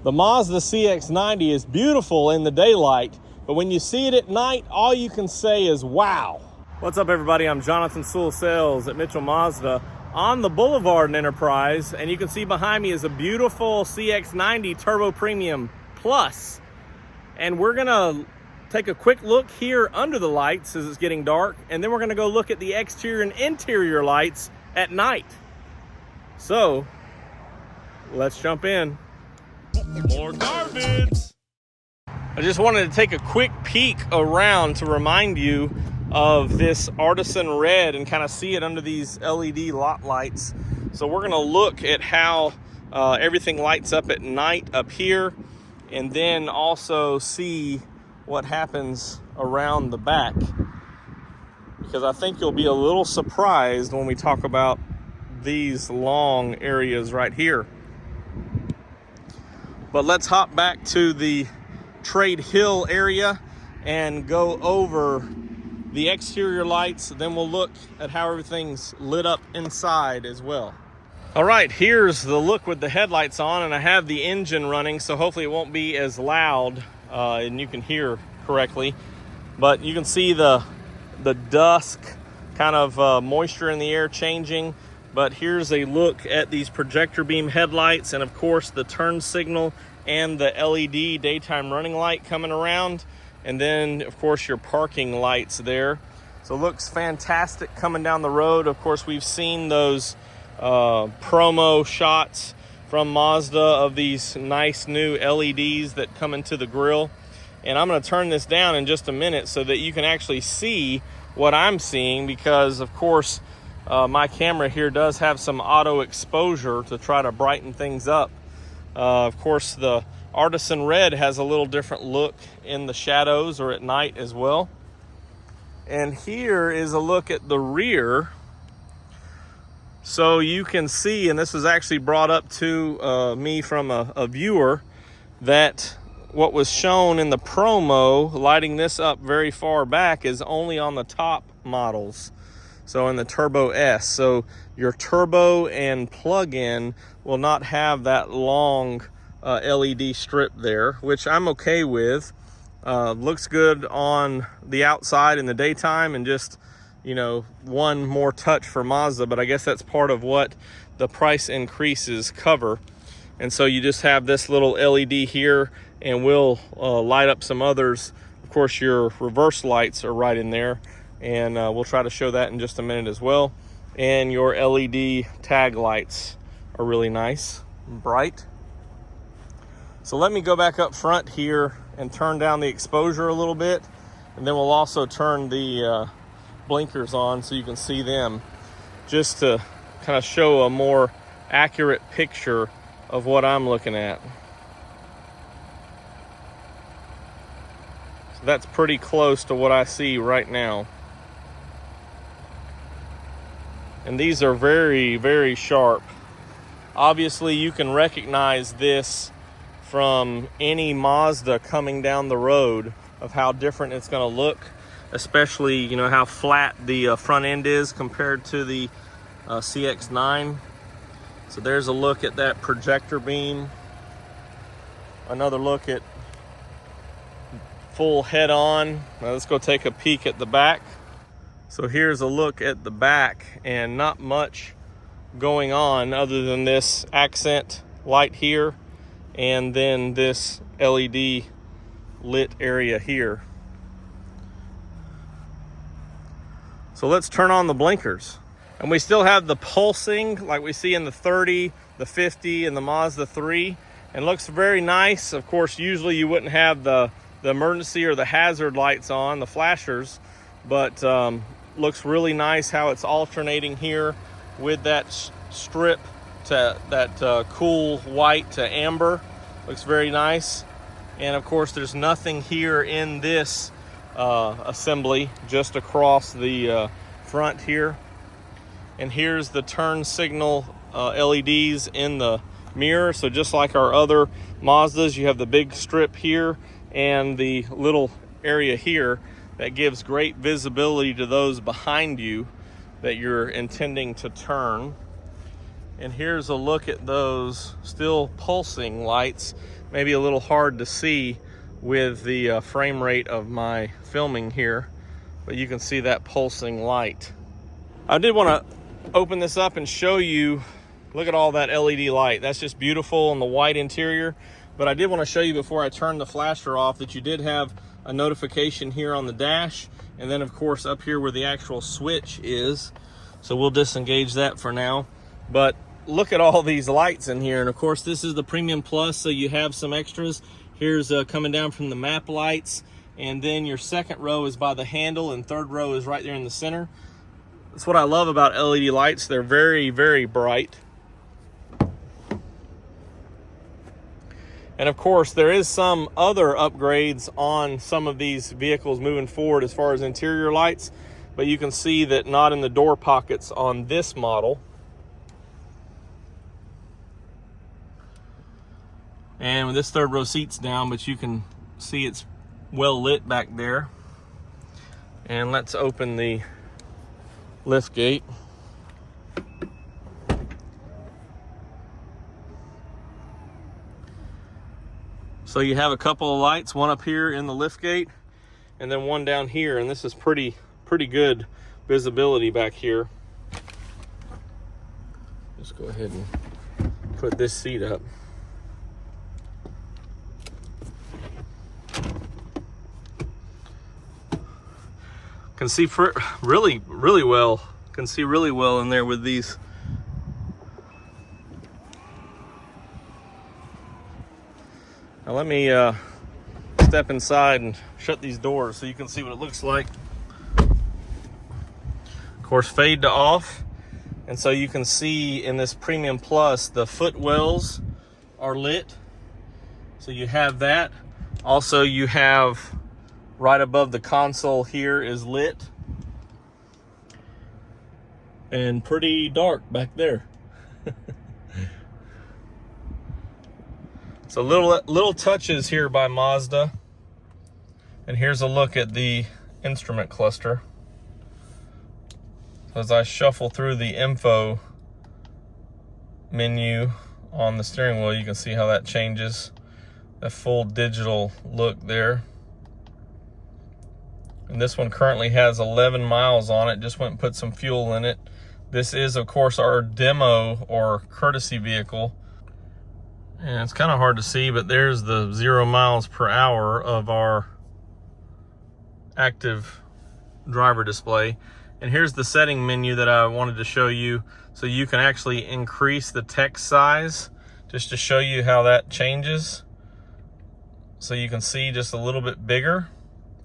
The Mazda CX-90 is beautiful in the daylight, but when you see it at night, all you can say is wow. What's up, everybody? I'm Jonathan Sewell Sales at Mitchell Mazda on the Boulevard in Enterprise, and you can see behind me is a beautiful CX-90 Turbo Premium Plus. And we're gonna take a quick look here under the lights as it's getting dark, and then we're gonna go look at the exterior and interior lights at night. So, let's jump in. More garbage. I just wanted to take a quick peek around to remind you of this Artisan Red and kind of see it under these LED lot lights. So we're going to look at how everything lights up at night up here, and then also see what happens around the back, because I think you'll be a little surprised when we talk about these long areas right here. But let's hop back to the Trade Hill area and go over the exterior lights. Then we'll look at how everything's lit up inside as well. All right, here's the look with the headlights on, and I have the engine running, so hopefully it won't be as loud and you can hear correctly. But you can see the dusk kind of moisture in the air changing. But here's a look at these projector beam headlights, and of course the turn signal and the LED daytime running light coming around. And then of course your parking lights there. So it looks fantastic coming down the road. Of course, we've seen those promo shots from Mazda of these nice new LEDs that come into the grille. And I'm going to turn this down in just a minute so that you can actually see what I'm seeing, because of course my camera here does have some auto exposure to try to brighten things up. Of course, the Artisan Red has a little different look in the shadows or at night as well. And here is a look at the rear. So you can see, and this was actually brought up to me from a viewer, that what was shown in the promo, lighting this up very far back, is only on the top models. So in the Turbo S. So your Turbo and plug-in will not have that long LED strip there, which I'm okay with. Looks good on the outside in the daytime, and just, you know, one more touch for Mazda, but I guess that's part of what the price increases cover. And so you just have this little LED here, and we'll light up some others. Of course, your reverse lights are right in there, and we'll try to show that in just a minute as well. And your LED tag lights are really nice and bright. So let me go back up front here and turn down the exposure a little bit, and then we'll also turn the blinkers on so you can see them, just to kind of show a more accurate picture of what I'm looking at. So that's pretty close to what I see right now. And these are very, very sharp. Obviously, you can recognize this from any Mazda coming down the road of how different it's going to look, especially, you know, how flat the front end is compared to the CX-9. So there's a look at that projector beam. Another look at full head-on. Now let's go take a peek at the back. So here's a look at the back, and not much going on other than this accent light here and then this LED lit area here. So let's turn on the blinkers. And we still have the pulsing like we see in the 30, the 50, and the Mazda 3. And looks very nice. Of course, usually you wouldn't have the emergency or the hazard lights on, the flashers, but looks really nice how it's alternating here with that strip to that cool white to amber. Looks very nice. And of course, there's nothing here in this assembly, just across the front here. And here's the turn signal LEDs in the mirror. So just like our other Mazdas, you have the big strip here and the little area here that gives great visibility to those behind you that you're intending to turn. And here's a look at those still pulsing lights. maybe a little hard to see with the frame rate of my filming here, but you can see that pulsing light. I did want to open this up and show you, look at all that LED light. That's just beautiful on the white interior. But I did want to show you before I turn the flasher off that you did have a notification here on the dash, and then of course up here where the actual switch is. So we'll disengage that for now. But look at all these lights in here, and of course this is the Premium Plus, so you have some extras. Here's coming down from the map lights, and then your second row is by the handle, and third row is right there in the center. That's what I love about LED lights. They're very, very bright. And of course, there is some other upgrades on some of these vehicles moving forward as far as interior lights, but you can see that not in the door pockets on this model. And with this third row seat's down, but you can see it's well lit back there. And let's open the lift gate. So you have a couple of lights, one up here in the lift gate and then one down here, and this is pretty good visibility back here. Just go ahead and put this seat up. Can see really well. Can see really well in there with these. Now let me step inside and shut these doors so you can see what it looks like. Of course, fade to off. And so you can see in this Premium Plus, the footwells are lit. So you have that. Also, you have right above the console here is lit. And pretty dark back there. So little touches here by Mazda. And here's a look at the instrument cluster. So as I shuffle through the info menu on the steering wheel, you can see how that changes. The full digital look there. And this one currently has 11 miles on it. Just went and put some fuel in it. This is, of course, our demo or courtesy vehicle. And it's kind of hard to see, but there's the 0 miles per hour of our active driver display. And here's the setting menu that I wanted to show you. So you can actually increase the text size just to show you how that changes. So you can see just a little bit bigger,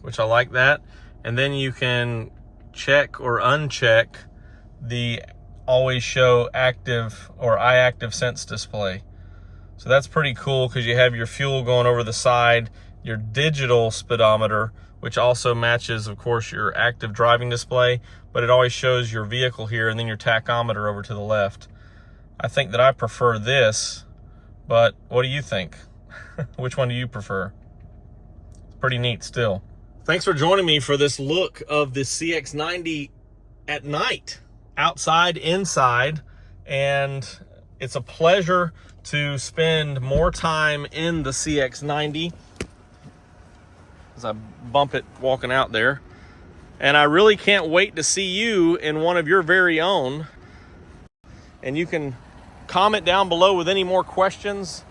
which I like that. And then you can check or uncheck the always show active or iActive Sense display. So that's pretty cool because you have your fuel going over the side, your digital speedometer, which also matches, of course, your active driving display, but it always shows your vehicle here, and then your tachometer over to the left. I think that I prefer this, but what do you think? Which one do you prefer? It's pretty neat still. Thanks for joining me for this look of the CX-90 at night, outside, inside, and it's a pleasure to spend more time in the CX-90 as I bump it walking out there. And I really can't wait to see you in one of your very own. And you can comment down below with any more questions.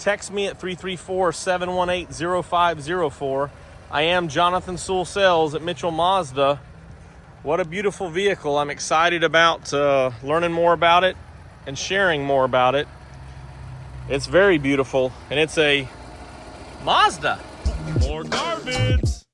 Text me at 334-718-0504. I am Jonathan Sewell Sales at Mitchell Mazda. What a beautiful vehicle. I'm excited about learning more about it and sharing more about it. It's very beautiful, and it's a Mazda. More garbage.